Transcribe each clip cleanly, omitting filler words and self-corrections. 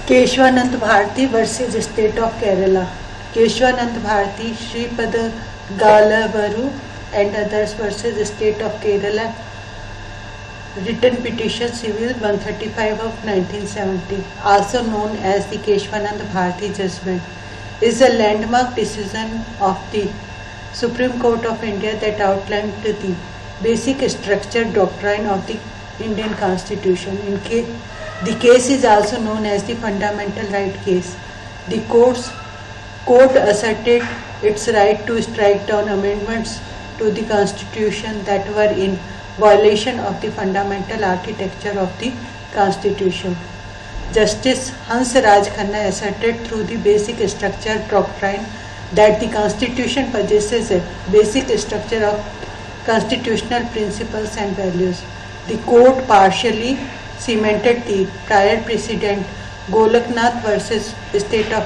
Keshwanand Bharati versus State of Kerala. Keshwanand Bharati, Shripad Galabaru and others versus State of Kerala. Written petition civil 135 of 1970, also known as the Keshwanand Bharati judgment, is a landmark decision of the Supreme Court of India that outlined the basic structure doctrine of the Indian Constitution. The case is also known as the Fundamental Right case. The court asserted its right to strike down amendments to the Constitution that were in violation of the fundamental architecture of the Constitution. Justice Hans Raj Khanna asserted through the basic structure doctrine that the Constitution possesses a basic structure of constitutional principles and values. The court partially cemented the prior precedent Golaknath versus State of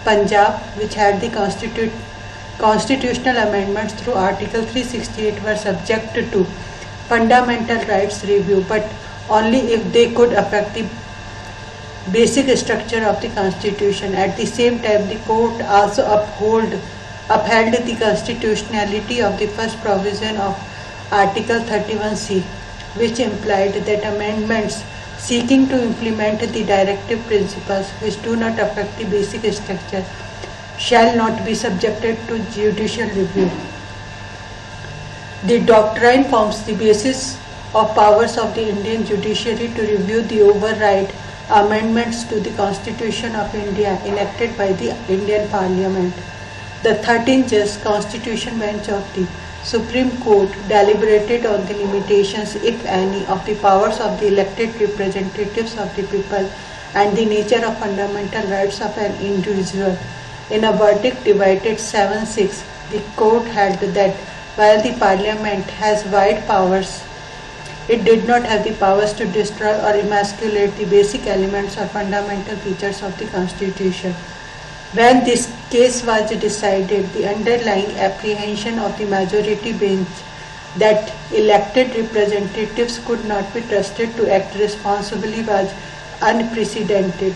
Punjab, which had the constitutional amendments through Article 368 were subject to fundamental rights review, but only if they could affect the basic structure of the Constitution. At the same time, the court also upheld the constitutionality of the first provision of Article 31C, which implied that amendments seeking to implement the directive principles which do not affect the basic structure shall not be subjected to judicial review. The doctrine forms the basis of powers of the Indian judiciary to review the override amendments to the Constitution of India enacted by the Indian Parliament. The 13th Constitution Bench of the Supreme Court deliberated on the limitations, if any, of the powers of the elected representatives of the people and the nature of fundamental rights of an individual. In a verdict divided 7-6, the court held that while the Parliament has wide powers, it did not have the powers to destroy or emasculate the basic elements or fundamental features of the Constitution. When this case was decided, the underlying apprehension of the majority bench that elected representatives could not be trusted to act responsibly was unprecedented.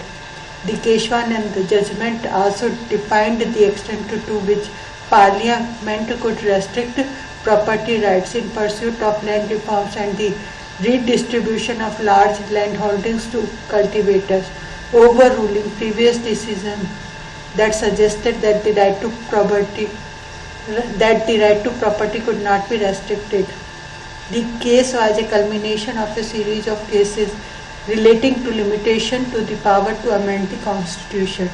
The Keshwanand judgment also defined the extent to which Parliament could restrict property rights in pursuit of land reforms and the redistribution of large land holdings to cultivators, overruling previous decisions that suggested that the right to property could not be restricted. The case was a culmination of a series of cases relating to limitation to the power to amend the Constitution.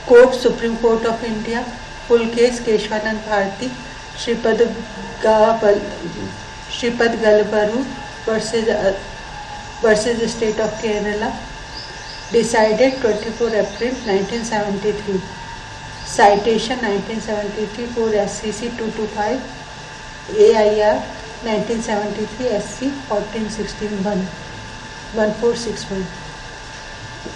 Court, Supreme Court of India, full case Keshwanand Bharati, Shripad Galabaru versus State of Kerala, decided 24 April 1973. Citation 1973 for SCC 225, AIR 1973 SC 1461 1461.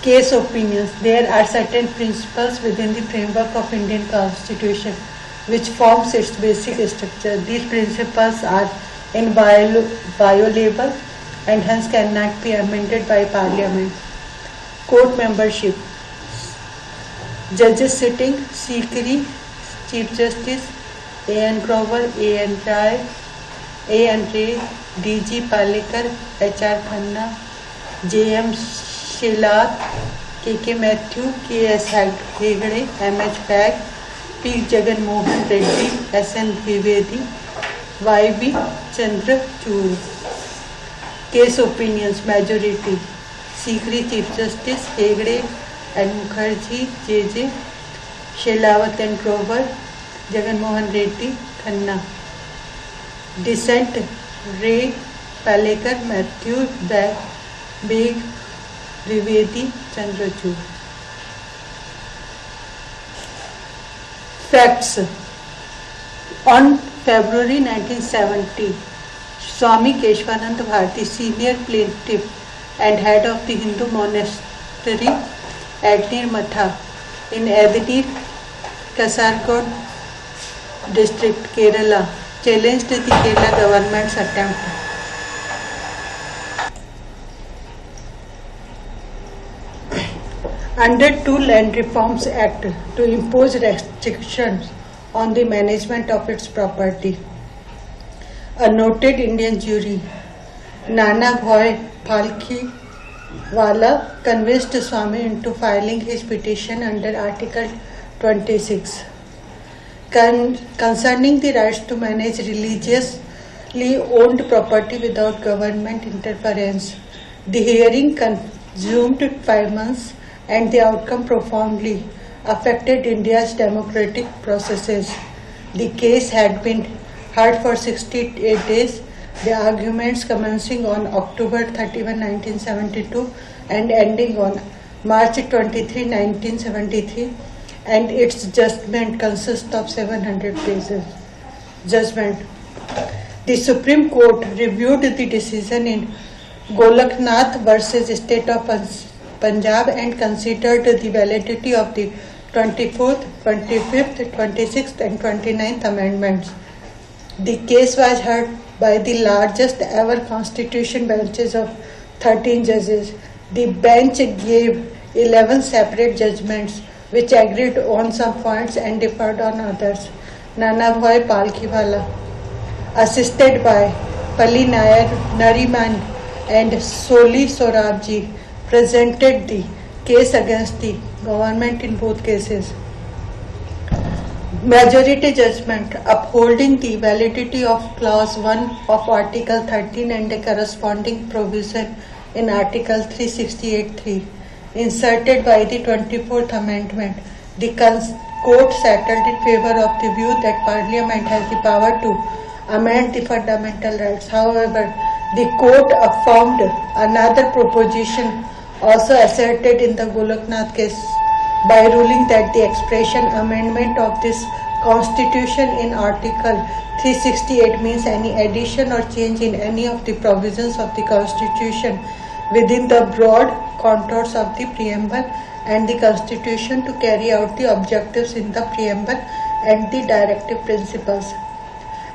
Case opinions. There are certain principles within the framework of Indian Constitution which forms its basic structure. These principles are inviolable and hence cannot be amended by Parliament. Court membership. Judges sitting: Sikri, Chief Justice, A.N. Grover, A.N. Ray, A.N. Ray, D.G. Palekar, H.R. Khanna, J.M. Shelat, K.K. Matthew, K.S. Hegde, M.H. Bag, P. Jagan Mohan Reddy, S.N. Dwivedi, Y.B. Chandrachud. Case opinions. Majority: Sikri, Chief Justice, Hegde and Mukherjee, J.J., Shelawat and Grover, Jagan Mohan Reddy, Khanna. Dissent: Ray, Palekar, Matthew, Bag, Dwivedi, Chandrachud. Facts. On February 1970, Swami Keshwanand Bharati, senior plaintiff and head of the Hindu monastery at Nirmatha in Edadir, Kasargod district, Kerala, challenged the Kerala government's attempt Under two Land Reforms Act to impose restrictions on the management of its property. A noted Indian jury, Nana Bhoy Palkhiwala, convinced Swamy into filing his petition under Article 26 concerning the rights to manage religiously owned property without government interference. The hearing consumed 5 months and the outcome profoundly affected India's democratic processes. The case had been heard for 68 days, the arguments commencing on October 31, 1972 and ending on March 23, 1973, and its judgment consists of 700 pages. Judgment. The Supreme Court reviewed the decision in Golaknath versus State of Punjab and considered the validity of the 24th, 25th, 26th and 29th amendments. The case was heard by the largest ever constitution benches of 13 judges. The bench gave 11 separate judgments which agreed on some points and differed on others. Nana Bhoy Palkhiwala, assisted by Pali Nariman and Soli Sorabji, presented the case against the government in both cases. Majority judgment upholding the validity of Clause 1 of Article 13 and a corresponding provision in Article 368(3) inserted by the 24th Amendment. The court settled in favor of the view that Parliament has the power to amend the fundamental rights. However, the court affirmed another proposition also asserted in the Golaknath case by ruling that the expression amendment of this constitution in Article 368 means any addition or change in any of the provisions of the constitution within the broad contours of the preamble and the constitution to carry out the objectives in the preamble and the directive principles.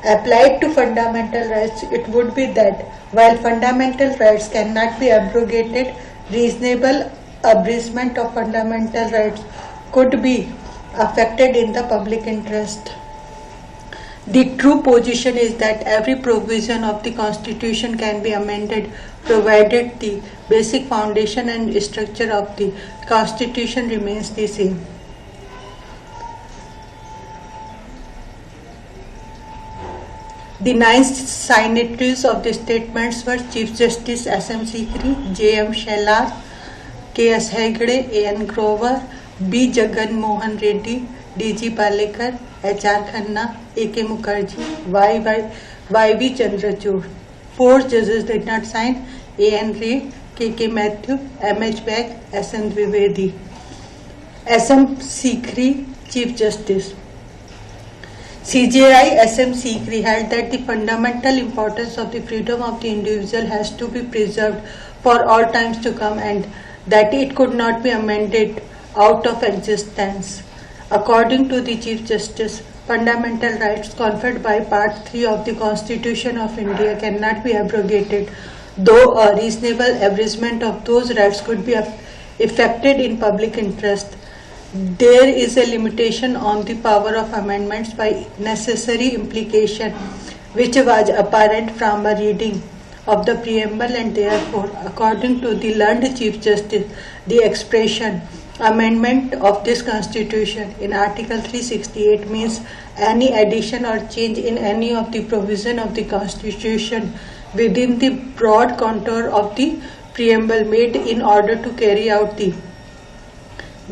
Applied to fundamental rights, it would be that while fundamental rights cannot be abrogated, reasonable abridgment of fundamental rights could be affected in the public interest. The true position is that every provision of the Constitution can be amended provided the basic foundation and structure of the Constitution remains the same. The 9 signatories of the statements were Chief Justice S.M. Sikri, J.M. Shelar, K.S. Hegde, A.N. Grover, B. Jagan Mohan Reddy, D.G. Palekar, H.R. Khanna, A.K. Mukherjee, Y.V. Chandrachud. 4 judges did not sign: A.N. Ray, K.K. Mathew, M.H. Beg, S.N. Dwivedi. S.M. Sikri, Chief Justice. CJI S.M. Sikri held that the fundamental importance of the freedom of the individual has to be preserved for all times to come and that it could not be amended out of existence. According to the Chief Justice, fundamental rights conferred by Part 3 of the Constitution of India cannot be abrogated, though a reasonable abridgment of those rights could be effected in public interest. There is a limitation on the power of amendments by necessary implication, which was apparent from a reading of the preamble, and therefore, according to the learned Chief Justice, the expression amendment of this Constitution in Article 368 means any addition or change in any of the provision of the Constitution within the broad contour of the preamble made in order to carry out the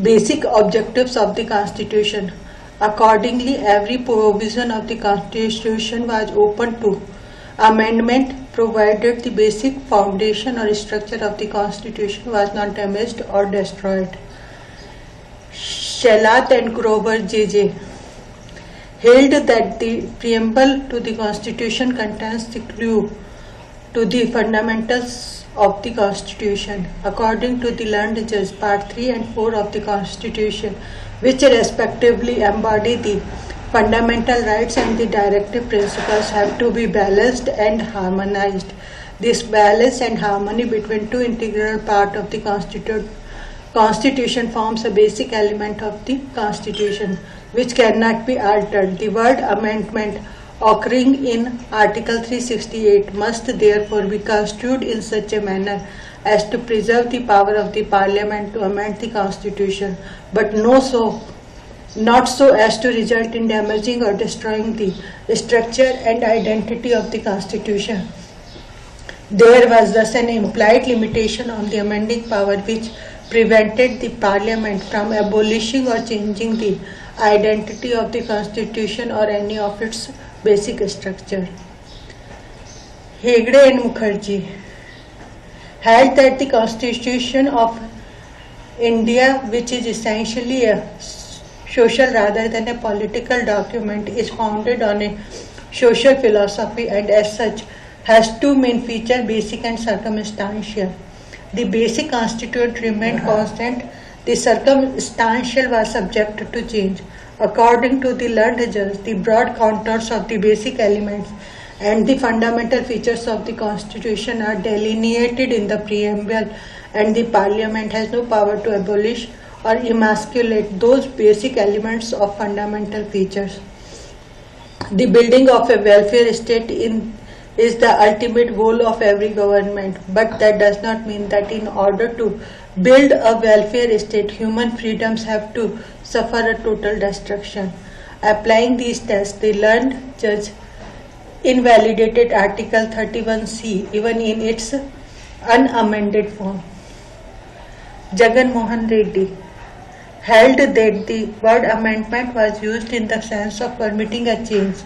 basic objectives of the Constitution. Accordingly, every provision of the Constitution was open to amendment provided the basic foundation or structure of the Constitution was not damaged or destroyed. Shelat and Grover J.J. held that the preamble to the Constitution contains the clue to the fundamentals of the Constitution. According to the learned judge, Part 3 and 4 of the Constitution, which respectively embody the fundamental rights and the directive principles, have to be balanced and harmonized. This balance and harmony between two integral parts of the Constitution forms a basic element of the Constitution which cannot be altered. The word amendment occurring in Article 368 must therefore be construed in such a manner as to preserve the power of the Parliament to amend the Constitution, but not so as to result in damaging or destroying the structure and identity of the Constitution. There was thus an implied limitation on the amending power which prevented the Parliament from abolishing or changing the identity of the Constitution or any of its basic structure. Hegde and Mukherjee held that the Constitution of India, which is essentially a social rather than a political document, is founded on a social philosophy and as such has two main features, basic and circumstantial. The basic constituent remained constant, the circumstantial was subject to change. According to the learned judge, the broad contours of the basic elements and the fundamental features of the Constitution are delineated in the preamble, and the Parliament has no power to abolish or emasculate those basic elements of fundamental features. The building of a welfare state is the ultimate goal of every government, but that does not mean that in order to build a welfare state, human freedoms have to suffer a total destruction. Applying these tests, the learned judge invalidated Article 31C even in its unamended form. Jagan Mohan Reddy held that the word amendment was used in the sense of permitting a change,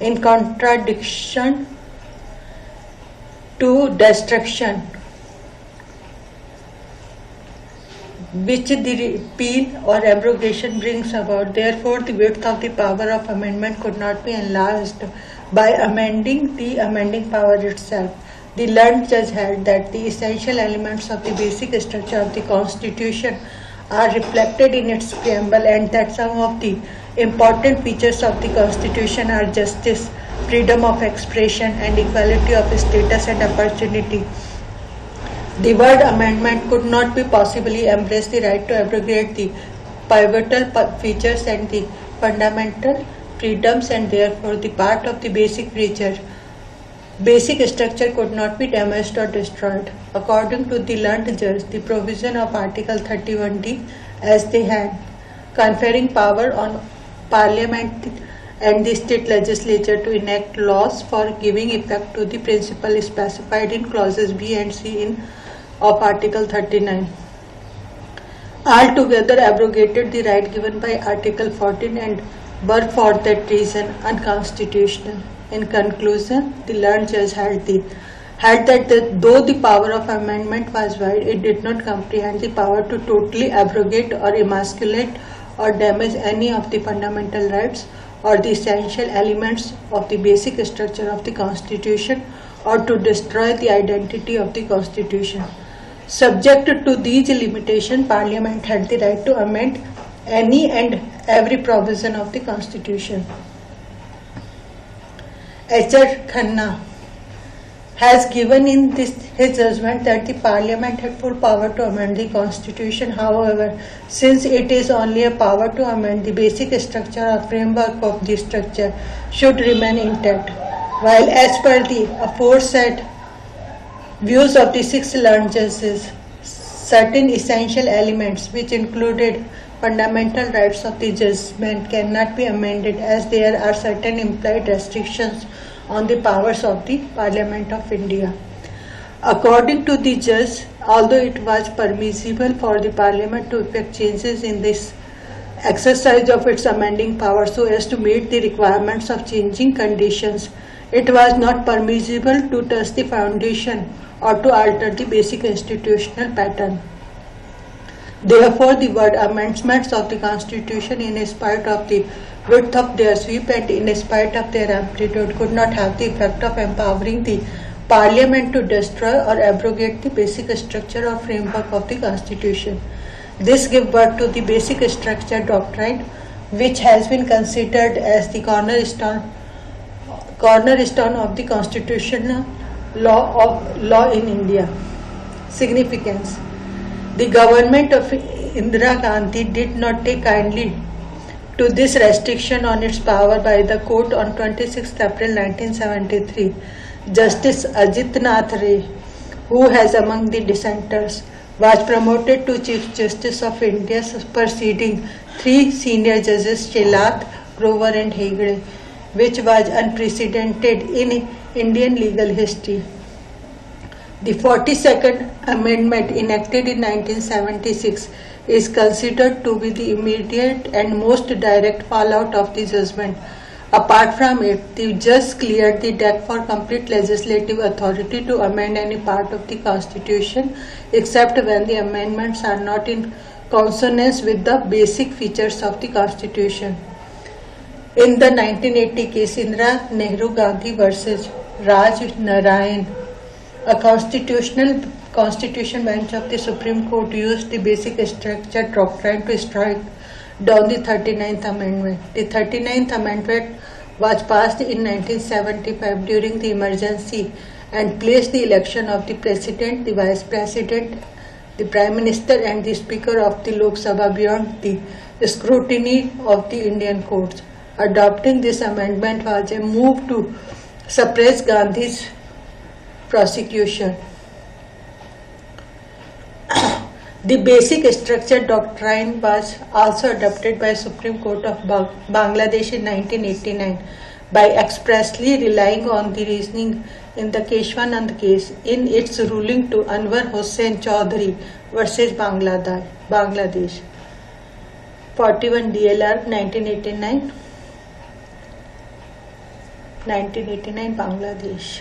in contradiction to destruction, which the repeal or abrogation brings about. Therefore, the width of the power of amendment could not be enlarged by amending the amending power itself. The learned judge held that the essential elements of the basic structure of the Constitution are reflected in its preamble, and that some of the important features of the Constitution are justice, freedom of expression, and equality of status and opportunity. The word amendment could not be possibly embrace the right to abrogate the pivotal features and the fundamental freedoms, and therefore the part of the basic structure could not be damaged or destroyed. According to the learned judge, the provision of Article 31D as the hand conferring power on Parliament and the state legislature to enact laws for giving effect to the principle specified in clauses B and C of Article 39 altogether abrogated the right given by Article 14 and were for that reason unconstitutional. In conclusion, the learned judge held that though the power of amendment was wide, it did not comprehend the power to totally abrogate or emasculate or damage any of the fundamental rights or the essential elements of the basic structure of the Constitution, or to destroy the identity of the Constitution. Subject to these limitations, Parliament had the right to amend any and every provision of the Constitution. H.R. Khanna has given in his judgment that the Parliament had full power to amend the Constitution. However, since it is only a power to amend, the basic structure or framework of the structure should remain intact. While as per the aforesaid views of the 6 learned judges, certain essential elements which included fundamental rights of the judgment cannot be amended, as there are certain implied restrictions on the powers of the Parliament of India. According to the judge, although it was permissible for the Parliament to effect changes in this exercise of its amending power so as to meet the requirements of changing conditions, it was not permissible to touch the foundation or to alter the basic institutional pattern. Therefore, the word amendments of the Constitution, in spite of the width of their sweep and in spite of their amplitude, could not have the effect of empowering the Parliament to destroy or abrogate the basic structure or framework of the Constitution. This gave birth to the basic structure doctrine, which has been considered as the cornerstone of the constitutional law in India. Significance. The government of Indira Gandhi did not take kindly to this restriction on its power by the court on 26 April 1973. Justice Ajit Nath Ray, who has among the dissenters, was promoted to Chief Justice of India, superseding three senior judges, Shelat, Grover and Hegde, which was unprecedented in Indian legal history. The 42nd Amendment, enacted in 1976, is considered to be the immediate and most direct fallout of the judgment. Apart from it, the judge cleared the deck for complete legislative authority to amend any part of the Constitution, except when the amendments are not in consonance with the basic features of the Constitution. In the 1980 case, Indira Nehru Gandhi versus Raj Narayan, a constitution bench of the Supreme Court used the basic structure doctrine to strike down the 39th Amendment. The 39th Amendment was passed in 1975 during the emergency and placed the election of the President, the Vice President, the Prime Minister and the Speaker of the Lok Sabha beyond the scrutiny of the Indian courts. Adopting this amendment was a move to suppress Gandhi's prosecution. The basic structure doctrine was also adopted by Supreme Court of Bangladesh in 1989 by expressly relying on the reasoning in the Keshwanand case in its ruling to Anwar Hossain Chaudhary versus Bangladesh. 41 DLR 1989 Bangladesh.